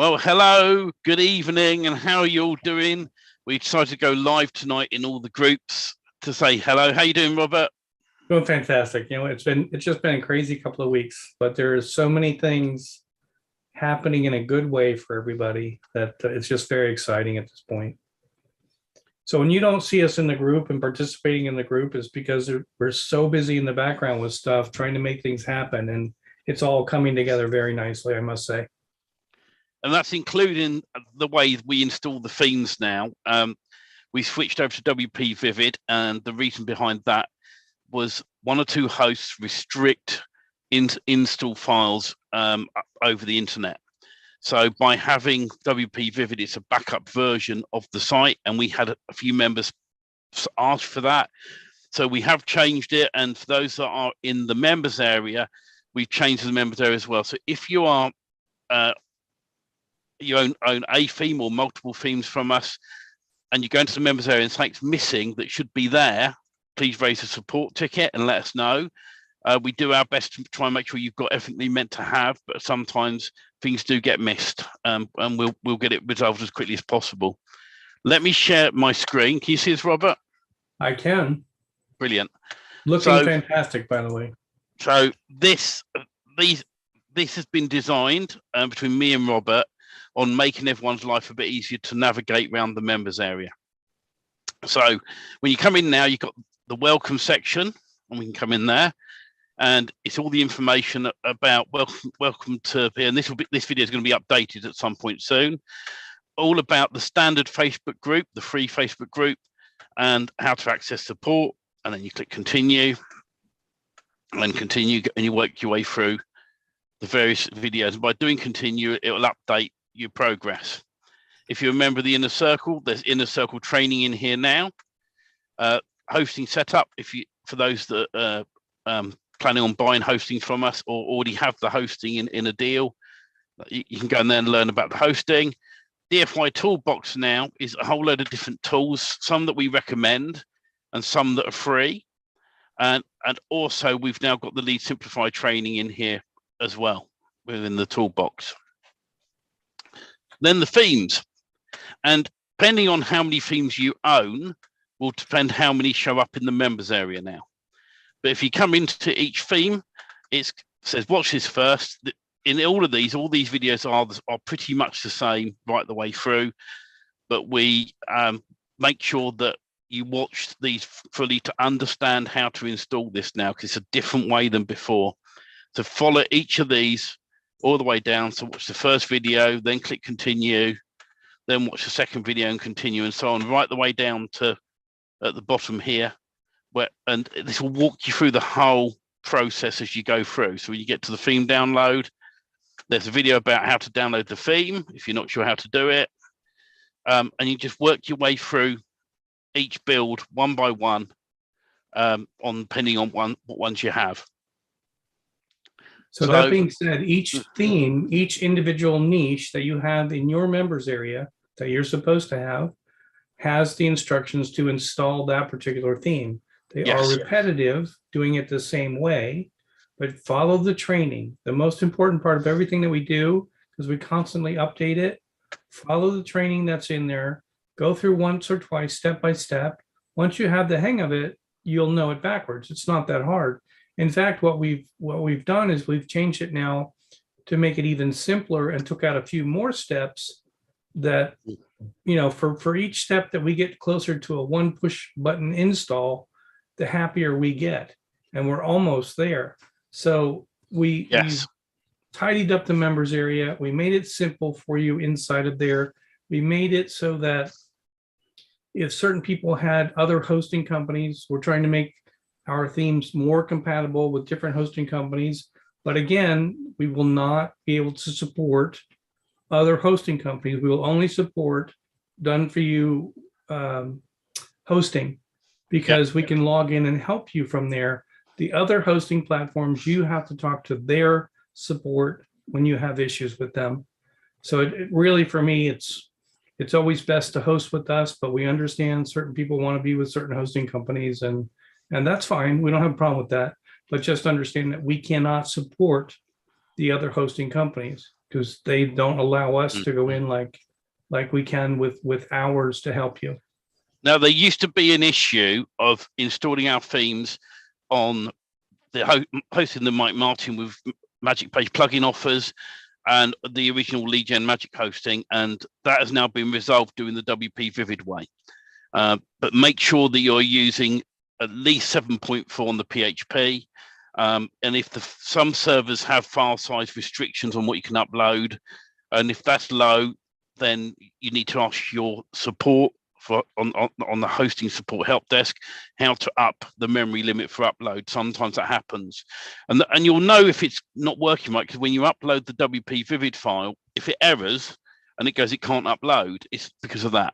Well, hello, good evening, and how are you all doing? We decided to go live tonight in all the groups to say hello. How you doing, Robert? Doing fantastic. It's just been a crazy couple of weeks, but there's so many things happening in a good way for everybody that it's just very exciting at this point. So when you don't see us in the group and participating in the group, is because we're so busy in the background with stuff, trying to make things happen, and it's all coming together very nicely, I must say. And that's including the way we install the themes now. We switched over to WP Vivid, and the reason behind that was one or two hosts restrict install files over the internet. So by having WP Vivid, it's a backup version of the site, and we had a few members ask for that. So we have changed it, and for those that are in the members area, we've changed the members area as well. So if you are you own a theme or multiple themes from us, and you go into the members area and something's missing that should be there, please raise a support ticket and let us know. We do our best to try and make sure you've got everything you meant to have, but sometimes things do get missed, and we'll get it resolved as quickly as possible. Let me share my screen. Can you see this, Robert? I can. Brilliant. Looking fantastic, by the way. So this has been designed between me and Robert on making everyone's life a bit easier to navigate around the members area. So when you come in now, you've got the welcome section, and we can come in there, and it's all the information about welcome to here. And this video is going to be updated at some point soon. All about the standard Facebook group, the free Facebook group, and how to access support. And then you click continue, and continue, and you work your way through the various videos. And by doing continue, it will update your progress. If you remember the inner circle, there's inner circle training in here now. Hosting setup, for those that are planning on buying hosting from us or already have the hosting in a deal, you can go in there and learn about the hosting. DFY toolbox now is a whole load of different tools, some that we recommend and some that are free, and also we've now got the lead simplify training in here as well within the toolbox. Then the themes, and depending on how many themes you own will depend how many show up in the members area now. But if you come into each theme, it says watch this first. In all these videos are pretty much the same right the way through, but we make sure that you watch these fully to understand how to install this now, because it's a different way than before. So follow each of these all the way down. So watch the first video, then click continue, then watch the second video and continue, and so on, right the way down to at the bottom here, and this will walk you through the whole process as you go through. So when you get to the theme download, there's a video about how to download the theme if you're not sure how to do it, and you just work your way through each build one by one, depending on what ones you have. So that being said, each theme, each individual niche that you have in your members area that you're supposed to have has the instructions to install that particular theme. They are repetitive, doing it the same way, but follow the training. The most important part of everything that we do, because we constantly update it, follow the training that's in there, go through once or twice, step by step. Once you have the hang of it, you'll know it backwards. It's not that hard. In fact, what we've done is we've changed it now to make it even simpler, and took out a few more steps that, for each step that we get closer to a one push button install, the happier we get. And we're almost there. So we've tidied up the members area. We made it simple for you inside of there. We made it so that if certain people had other hosting companies, we're trying to make our themes more compatible with different hosting companies. But again, we will not be able to support other hosting companies. We will only support done for you hosting, because we can log in and help you from there. The other hosting platforms, you have to talk to their support when you have issues with them. So it really, for me, it's always best to host with us, but we understand certain people want to be with certain hosting companies, and that's fine. We don't have a problem with that, but just understand that we cannot support the other hosting companies. because they don't allow us to go in like we can with hours to help you. Now, there used to be an issue of installing our themes on the hosting the Mike Martin with Magic Page plugin offers and the original Lead Gen Magic hosting, and that has now been resolved doing the WP Vivid way. But make sure that you're using at least 7.4 on the PHP. And if some servers have file size restrictions on what you can upload, and if that's low, then you need to ask your support on the hosting support help desk how to up the memory limit for upload. Sometimes that happens, and you'll know if it's not working right, because when you upload the WP Vivid file, if it errors and it goes it can't upload, it's because of that.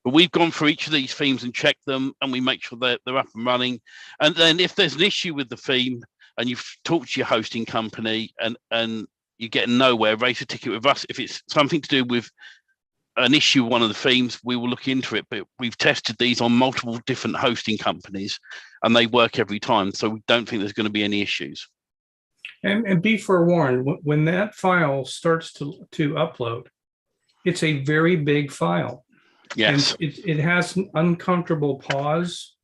But we've gone through each of these themes and checked them, and we make sure they're up and running. And then if there's an issue with the theme and you've talked to your hosting company and you get nowhere, raise a ticket with us. If it's something to do with an issue with one of the themes, we will look into it. But we've tested these on multiple different hosting companies and they work every time. So we don't think there's going to be any issues. And be forewarned, when that file starts to upload, it's a very big file. Yes. And it has an uncomfortable pause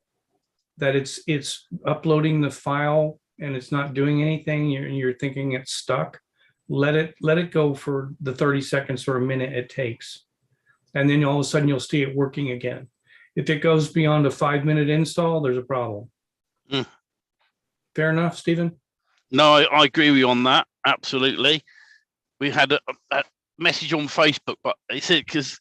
that it's uploading the file and it's not doing anything. You're thinking it's stuck. Let it go for the 30 seconds or a minute it takes. And then all of a sudden you'll see it working again. If it goes beyond a 5-minute install, there's a problem. Fair enough, Stephen? No, I agree with you on that. Absolutely. We had a message on Facebook, but it said because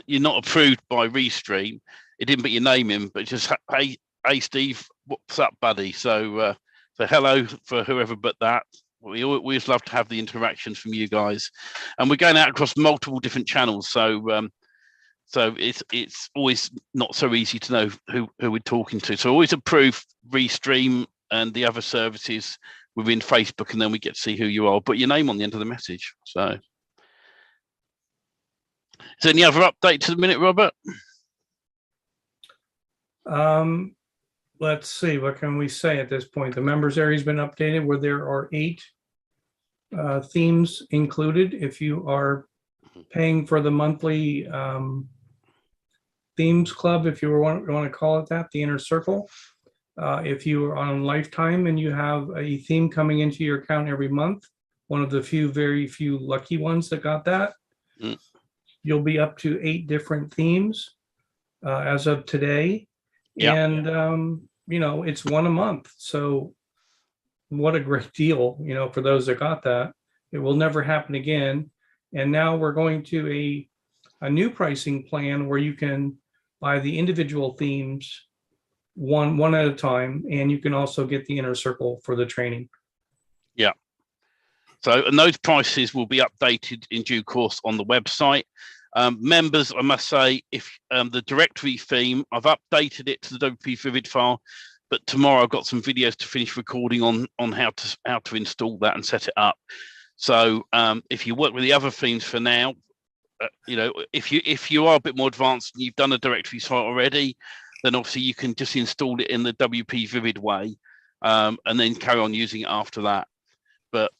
you're not approved by Restream, it didn't put your name in, but just hey Steve, what's up, buddy? So hello for whoever but that. We always love to have the interactions from you guys, and we're going out across multiple different channels. So it's always not so easy to know who we're talking to. So always approve Restream and the other services within Facebook, and then we get to see who you are. Put your name on the end of the message. So, is there any other update to the minute, Robert? Let's see, what can we say at this point? The members area has been updated where there are 8 themes included. If you are paying for the monthly themes club, if you want to call it that, the inner circle. If you are on lifetime and you have a theme coming into your account every month, one of the very few lucky ones that got that, you'll be up to 8 different themes as of today. Yep. And it's one a month. So what a great deal, for those that got that. It will never happen again. And now we're going to a new pricing plan where you can buy the individual themes one at a time, and you can also get the inner circle for the training. Yeah. So, and those prices will be updated in due course on the website. Members, I must say, if the directory theme, I've updated it to the WP Vivid file, but tomorrow I've got some videos to finish recording on how to install that and set it up. So if you work with the other themes for now, if you are a bit more advanced and you've done a directory site already, then obviously you can just install it in the WP Vivid way, and then carry on using it after that. But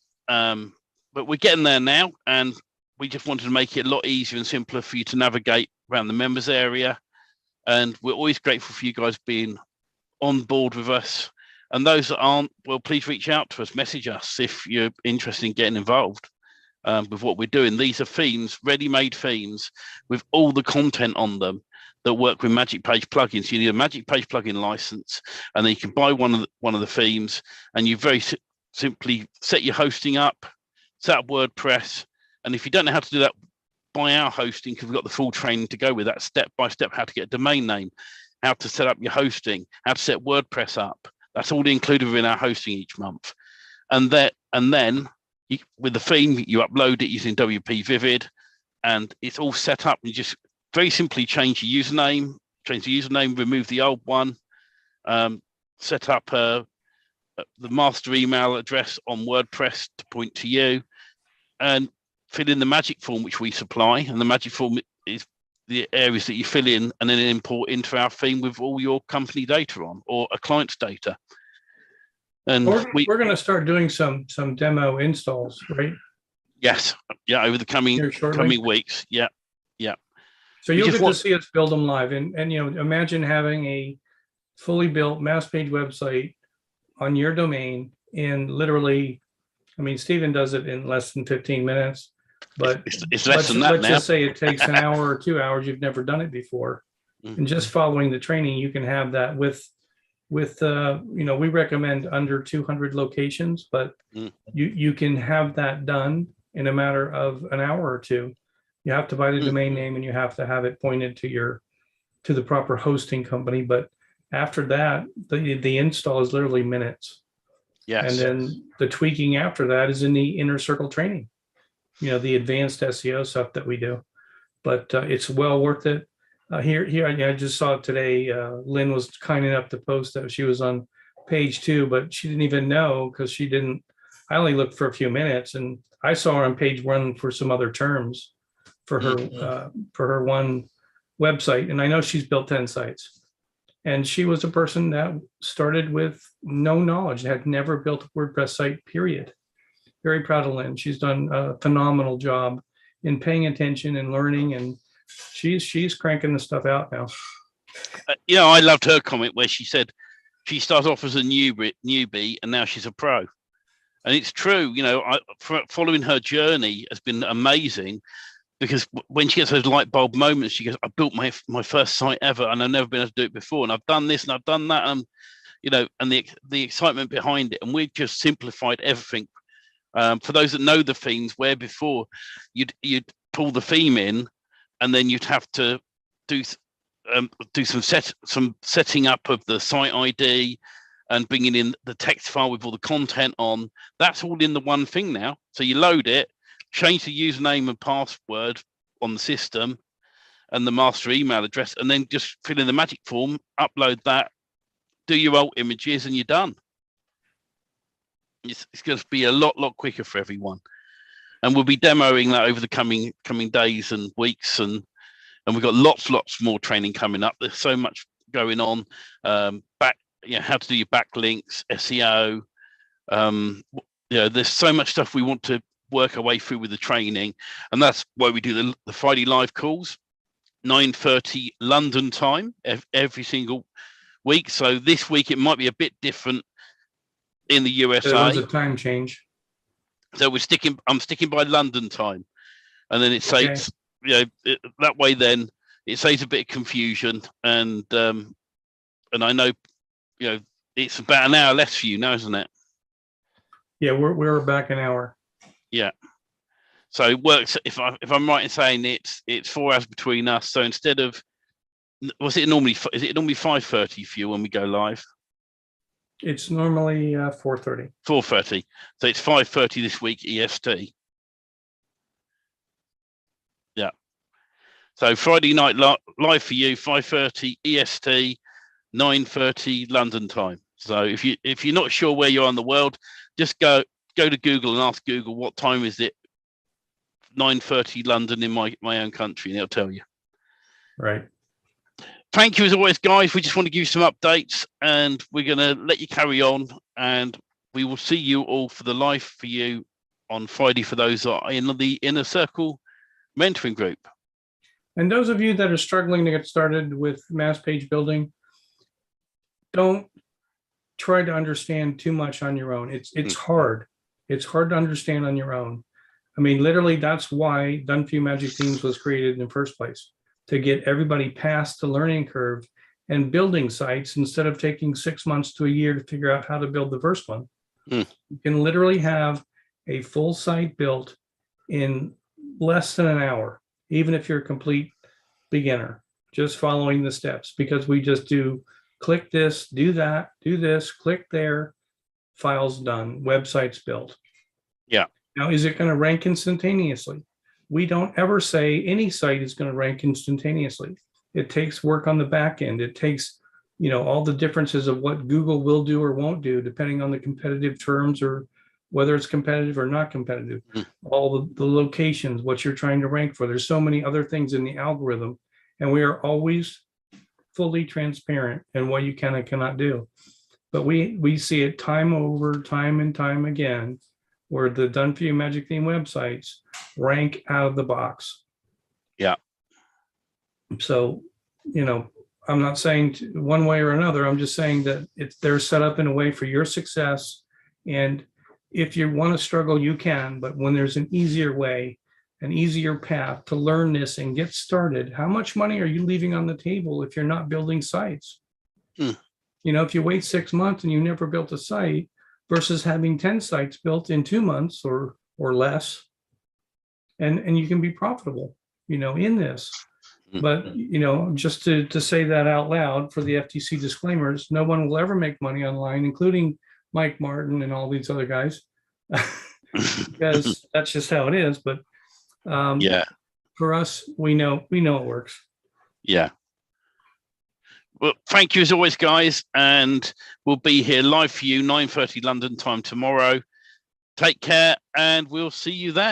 we're getting there now, and we just wanted to make it a lot easier and simpler for you to navigate around the members area. And we're always grateful for you guys being on board with us. And those that aren't, well, please reach out to us, message us if you're interested in getting involved with what we're doing. These are themes, ready-made themes with all the content on them that work with Magic Page plugins. You need a Magic Page plugin license, and then you can buy one of the themes, and you very simply set your hosting up, set up WordPress. And if you don't know how to do that, buy our hosting, because we've got the full training to go with that, step by step, how to get a domain name, how to set up your hosting, how to set WordPress up. That's all included within our hosting each month. And then with the theme, you upload it using WP Vivid, and it's all set up. You just very simply change your username, remove the old one, set up the master email address on WordPress to point to you, and fill in the magic form which we supply. And the magic form is the areas that you fill in and then import into our theme with all your company data on, or a client's data. And we're going to start doing some demo installs, right? Yes. Yeah. Over the coming weeks. Yeah. Yeah. So you'll get to see us build them live, and imagine having a fully built mass page website on your domain in literally, I mean, Stephen does it in less than 15 minutes, but it's less than that. Let's just say it takes an hour or 2 hours. You've never done it before. And just following the training, you can have that with we recommend under 200 locations, but you can have that done in a matter of an hour or two. You have to buy the domain name, and you have to have it pointed to the proper hosting company. But after that, the install is literally minutes. Yes. And then the tweaking after that is in the inner circle training, the advanced SEO stuff that we do. But it's well worth it. Here, I just saw it today. Lynn was kind enough to post that she was on page 2, but she didn't even know, because I only looked for a few minutes, and I saw her on page 1 for some other terms for her one website. And I know she's built 10 sites. And she was a person that started with no knowledge, had never built a WordPress site, period. Very proud of Lynn. She's done a phenomenal job in paying attention and learning, and she's cranking the stuff out now. I loved her comment where she said she started off as a newbie and now she's a pro. And it's true. Following her journey has been amazing, because when she gets those light bulb moments, she goes, I built my first site ever, and I've never been able to do it before, and I've done this and I've done that, and and the excitement behind it. And we've just simplified everything. For those that know the themes, where before you'd pull the theme in, and then you'd have to do some setting up of the site ID and bringing in the text file with all the content on. That's all in the one thing now. So you load it, change the username and password on the system and the master email address, and then just fill in the magic form, upload that, do your alt images, and you're done. It's going to be a lot quicker for everyone. And we'll be demoing that over the coming days and weeks, and we've got lots more training coming up. There's so much going on. How to do your backlinks, SEO. There's so much stuff we want to work our way through with the training, and that's why we do the Friday live calls, 9:30 London time every single week. So this week it might be a bit different in the USA. There was a time change. So I'm sticking by London time, and then it saves, that way then it saves a bit of confusion, and I know, it's about an hour less for you now, isn't it? Yeah, we're back an hour. Yeah. So it works. If I'm right in saying it's 4 hours between us. So instead of, is it normally 5:30 for you when we go live? It's normally 4:30. 4:30. So it's 5:30 this week EST. Yeah. So Friday night live for you, 5:30 EST, 9:30 London time. So if you're not sure where you are in the world, just go to Google and ask Google what time is it, 9:30 London in my own country, and it'll tell you. Right. Thank you as always, guys. We just want to give you some updates, and we're going to let you carry on, and we will see you all for the live for you on Friday for those that are in the Inner Circle mentoring group. And those of you that are struggling to get started with mass page building, don't try to understand too much on your own. It's hard. It's hard to understand on your own. I mean, literally, that's why DFY Magic Themes was created in the first place, to get everybody past the learning curve and building sites instead of taking 6 months to a year to figure out how to build the first one. You can literally have a full site built in less than an hour, even if you're a complete beginner, just following the steps, because we just do click this, do that, do this, click there, files done, website's built. Yeah. Now, is it going to rank instantaneously? We don't ever say any site is going to rank instantaneously. It takes work on the back end. It takes, all the differences of what Google will do or won't do, depending on the competitive terms or whether it's competitive or not competitive. All the locations, what you're trying to rank for. There's so many other things in the algorithm, and we are always fully transparent in what you can and cannot do. But we see it time and time again, where the Done For You Magic Theme websites rank out of the box. Yeah. So, I'm not saying one way or another. I'm just saying that they're set up in a way for your success. And if you want to struggle, you can. But when there's an easier way, an easier path to learn this and get started, how much money are you leaving on the table if you're not building sites? If you wait 6 months and you never built a site versus having 10 sites built in 2 months or less, and you can be profitable, in this. But, just to say that out loud for the FTC disclaimers, no one will ever make money online, including Mike Martin and all these other guys, because that's just how it is. But for us, we know it works. Yeah. Well, thank you as always, guys. And we'll be here live for you, 9:30 London time tomorrow. Take care, and we'll see you there.